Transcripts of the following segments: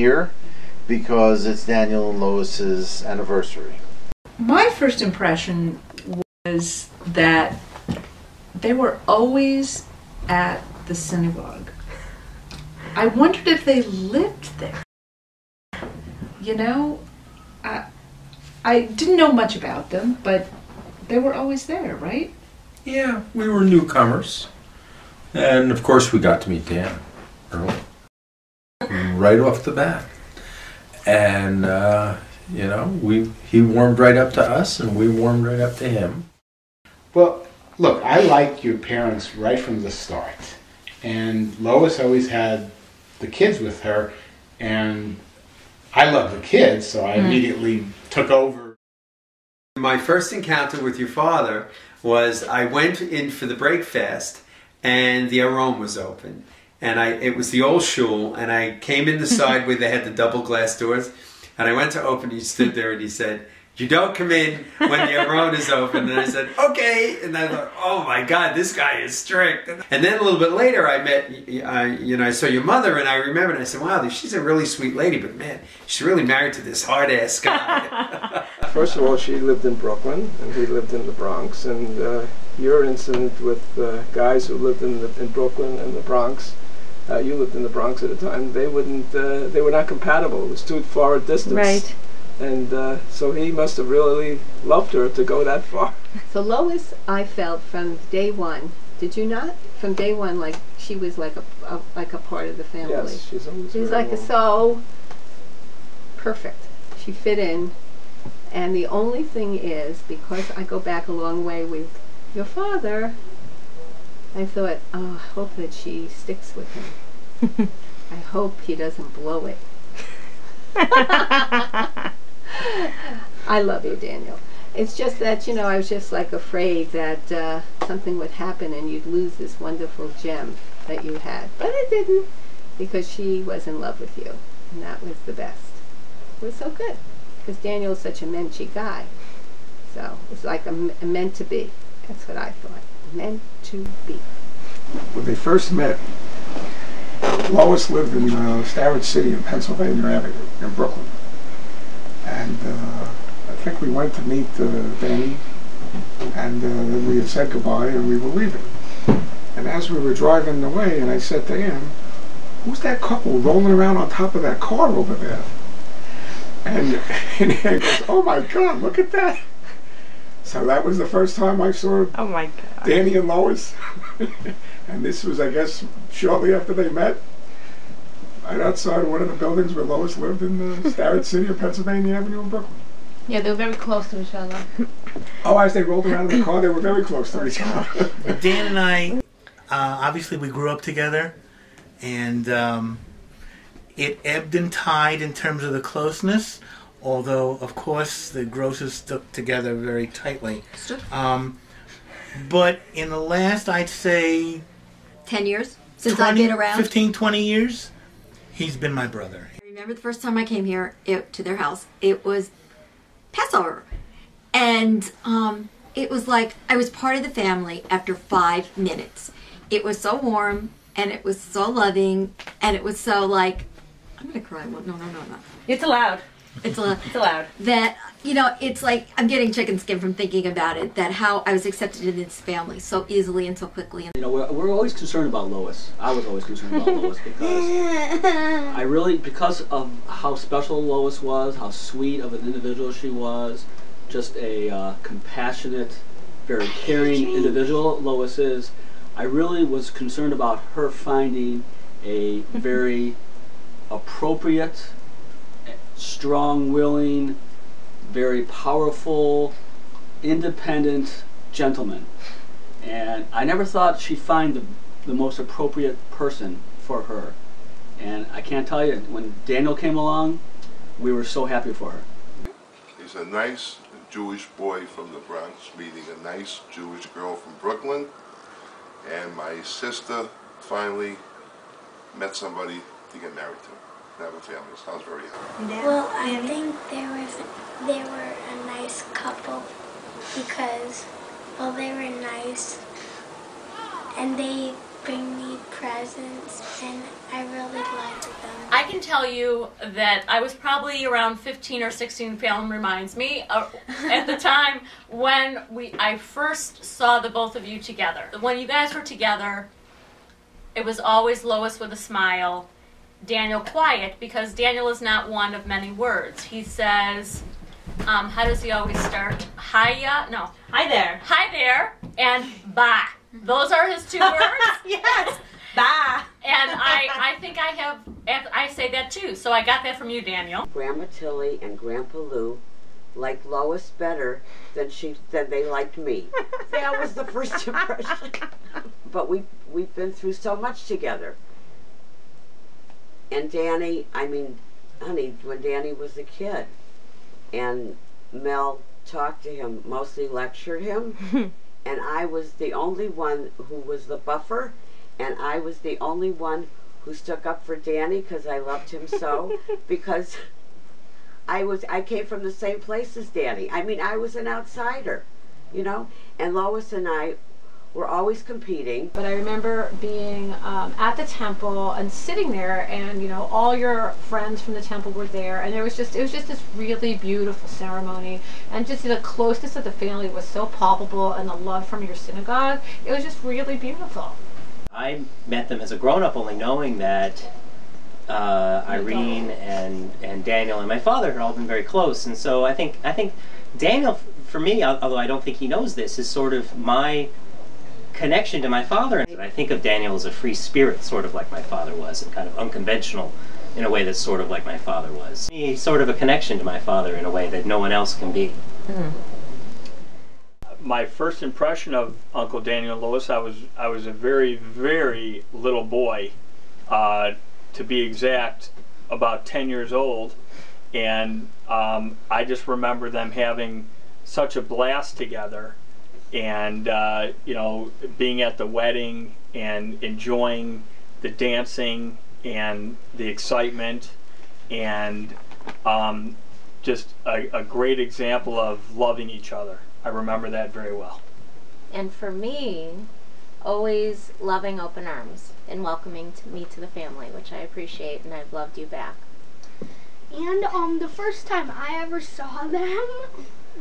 here because it's Daniel and Lois's anniversary. My first impression was that they were always at the synagogue. I wondered if they lived there. You know, I didn't know much about them, but they were always there, right? Yeah, we were newcomers. And of course we got to meet Dan early, right off the bat. And, you know, he warmed right up to us and we warmed right up to him. Well, look, I liked your parents right from the start. And Lois always had the kids with her, and I love the kids, so I immediately took over. My first encounter with your father was I went in for the breakfast and the Aron was open. And it was the old shul, and I came in the side where they had the double glass doors, and I went to open, he stood there and he said, "You don't come in when the Aron is open." And I said, "Okay." And I thought, oh my God, this guy is strict. And then a little bit later I met, you know, I saw your mother, and I remembered, I said, wow, she's a really sweet lady, but man, she's really married to this hard-ass guy. First of all, she lived in Brooklyn, and he lived in the Bronx. And your incident with guys who lived in Brooklyn and the Bronx, you lived in the Bronx at the time, they were not compatible. It was too far a distance. Right. And so he must have really loved her to go that far. So Lois, I felt from day one, did you not? From day one, like she was like a part of the family. Yes, she's always She was like so perfect. She fit in. And the only thing is, because I go back a long way with your father, I thought, oh, I hope that she sticks with him. I hope he doesn't blow it. I love you, Daniel. It's just that, you know, I was just like afraid that something would happen and you'd lose this wonderful gem that you had. But it didn't, because she was in love with you, and that was the best. It was so good, because Daniel is such a menschy guy. So it's like a meant to be. That's what I thought. Meant to be. When they first met, Lois lived in Starrett City in Pennsylvania Avenue in Brooklyn. And I think we went to meet Danny, and then we had said goodbye and we were leaving. And as we were driving away, and I said to Ann, "Who's that couple rolling around on top of that car over there?" And Ann goes, "Oh my God, look at that." So that was the first time I saw Danny and Lois. And this was, I guess, shortly after they met, right outside one of the buildings where Lois lived in Starrett City of Pennsylvania Avenue in Brooklyn. Yeah, they were very close to each other. Oh, as they rolled around in the car, they were very close to each other. Dan and I, obviously we grew up together, and it ebbed and tied in terms of the closeness, although, of course, the Grosses stuck together very tightly. But in the last, I'd say, 10 years since I've been around. 15, 20 years, he's been my brother. I remember the first time I came here to their house, it was Passover. And it was like I was part of the family after 5 minutes. It was so warm, and it was so loving, and it was so like, I'm going to cry. No. It's allowed. It's allowed. It's allowed. That, you know, it's like I'm getting chicken skin from thinking about it, that how I was accepted in this family so easily and so quickly. You know, we're always concerned about Lois. I was always concerned about Lois because of how special Lois was, how sweet of an individual she was, just a compassionate, very caring individual Lois is. I really was concerned about her finding a very appropriate, strong-willing, very powerful, independent gentleman. And I never thought she'd find the most appropriate person for her. And I can't tell you, when Daniel came along, we were so happy for her. He's a nice Jewish boy from the Bronx meeting a nice Jewish girl from Brooklyn. And my sister finally met somebody to get married to. Have a family, so I was very happy. Well, I think they were a nice couple because, well, they were nice and they bring me presents, and I really liked them. I can tell you that I was probably around 15 or 16, Phelan reminds me, at the time when I first saw the both of you together. When you guys were together, it was always Lois with a smile, Daniel quiet, because Daniel is not one of many words. He says, how does he always start? Hiya? No. Hi there. Hi there, and bye. Those are his 2 words? Yes. Bye. And I think I say that too. So I got that from you, Daniel. Grandma Tilly and Grandpa Lou liked Lois better than they liked me. That was the first impression. But we've been through so much together. And Danny, I mean, honey, when Danny was a kid, and Mel talked to him, mostly lectured him, and I was the only one who was the buffer, and I was the only one who stuck up for Danny because I loved him so, because I came from the same place as Danny. I mean, I was an outsider, you know, and Lois and I were always competing. But I remember being at the temple and sitting there, and you know, all your friends from the temple were there, and it was just this really beautiful ceremony, and just the closeness of the family was so palpable, and the love from your synagogue, it was just really beautiful. I met them as a grown-up, only knowing that Irene and Daniel and my father had all been very close, and so I think Daniel, for me, although I don't think he knows this, is sort of my connection to my father. I think of Daniel as a free spirit, sort of like my father was, and kind of unconventional in a way that's sort of like my father was. He's sort of a connection to my father in a way that no one else can be. My first impression of Uncle Daniel and Lois, I was a very, very little boy, to be exact, about 10 years old, and I just remember them having such a blast together, and you know, being at the wedding and enjoying the dancing and the excitement, and just a great example of loving each other. I remember that very well. And for me, always loving open arms and welcoming me to the family, which I appreciate, and I've loved you back. And the first time I ever saw them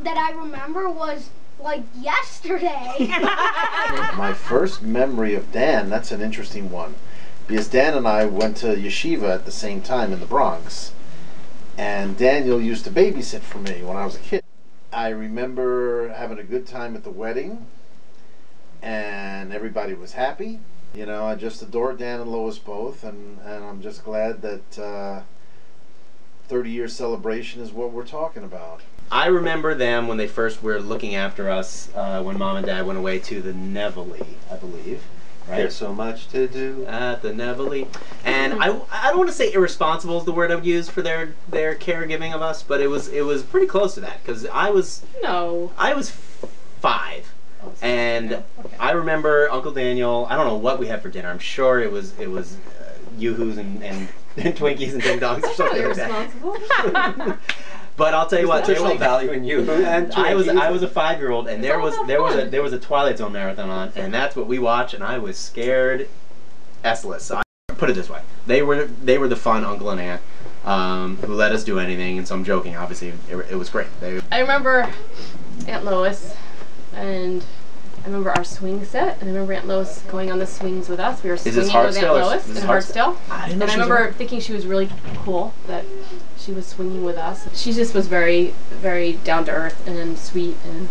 that I remember was like yesterday. My first memory of Dan, that's an interesting one, because Dan and I went to yeshiva at the same time in the Bronx, and Daniel used to babysit for me when I was a kid. I remember having a good time at the wedding, and everybody was happy. You know, I just adore Dan and Lois both, and I'm just glad that 30-year celebration is what we're talking about. I remember them when they first were looking after us when Mom and Dad went away to the Nevele, I believe. Right? There's so much to do at the Nevele. And I don't want to say irresponsible is the word I would use for their caregiving of us, but it was pretty close to that, because I was 5. And I remember Uncle Daniel, I don't know what we had for dinner. I'm sure it was Yoo-hoos and Twinkies and Ding Dongs or something like that. But I'll tell you what, nutritional value in you. And I was a 5-year-old, and there was a Twilight Zone marathon on, and that's what we watched, and I was scared S-less. So I put it this way: they were the fun uncle and aunt who let us do anything, and so I'm joking. Obviously, it was great. I remember Aunt Lois, and I remember our swing set, and I remember Aunt Lois going on the swings with us. We were swinging with Aunt Lois in Hartsdale, and I remember thinking she was really cool that she was swinging with us. She just was very, very down to earth and sweet, and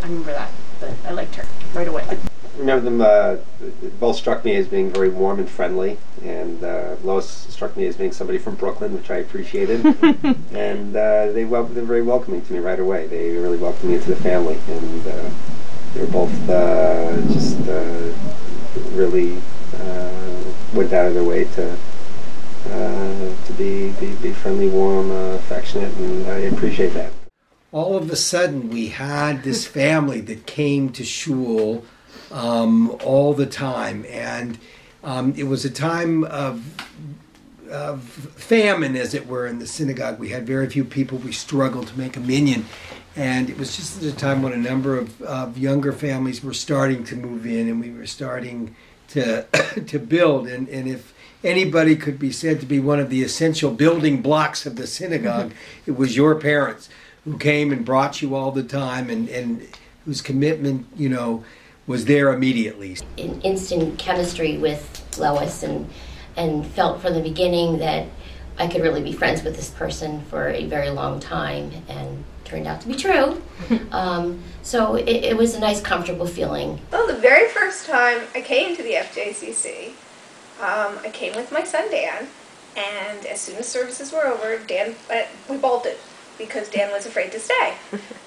I remember that. But I liked her right away. I remember them. Both struck me as being very warm and friendly, and Lois struck me as being somebody from Brooklyn, which I appreciated. And they're very welcoming to me right away. They really welcomed me into the family, and they were both just really went out of their way to be friendly, warm, affectionate, and I appreciate that. All of a sudden, we had this family that came to shul all the time, and it was a time of famine, as it were, in the synagogue. We had very few people. We struggled to make a minyan, and it was just at a time when a number of younger families were starting to move in, and we were starting to to build, and if anybody could be said to be one of the essential building blocks of the synagogue, it was your parents who came and brought you all the time, and whose commitment, you know, was there immediately. An instant chemistry with Lois, and felt from the beginning that I could really be friends with this person for a very long time, and turned out to be true. So it was a nice, comfortable feeling. Well, the very first time I came to the FJCC, I came with my son Dan, and as soon as services were over, we bolted because Dan was afraid to stay.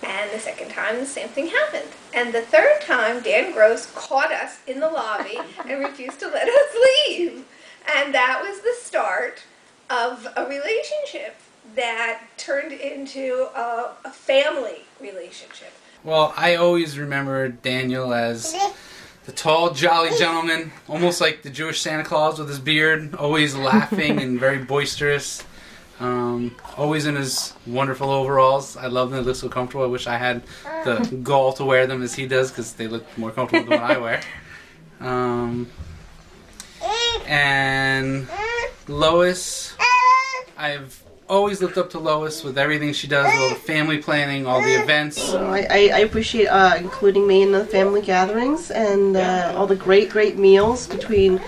And the second time, the same thing happened. And the third time, Dan Gross caught us in the lobby and refused to let us leave. And that was the start of a relationship that turned into a family relationship. Well, I always remember Daniel as the tall, jolly gentleman, almost like the Jewish Santa Claus with his beard, always laughing and very boisterous. Always in his wonderful overalls. I love them. They look so comfortable. I wish I had the gall to wear them as he does, because they look more comfortable than what I wear. And Lois, I've always looked up to Lois with everything she does, all the family planning, all the events. I appreciate including me in the family gatherings and all the great meals between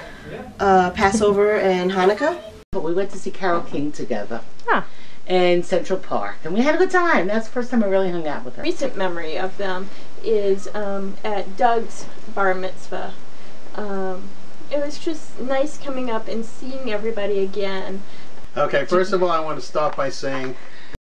Passover and Hanukkah. But we went to see Carole King together in Central Park, and we had a good time. That's the first time I really hung out with her. Recent memory of them is at Doug's bar mitzvah. It was just nice coming up and seeing everybody again. Okay, first of all, I want to start by saying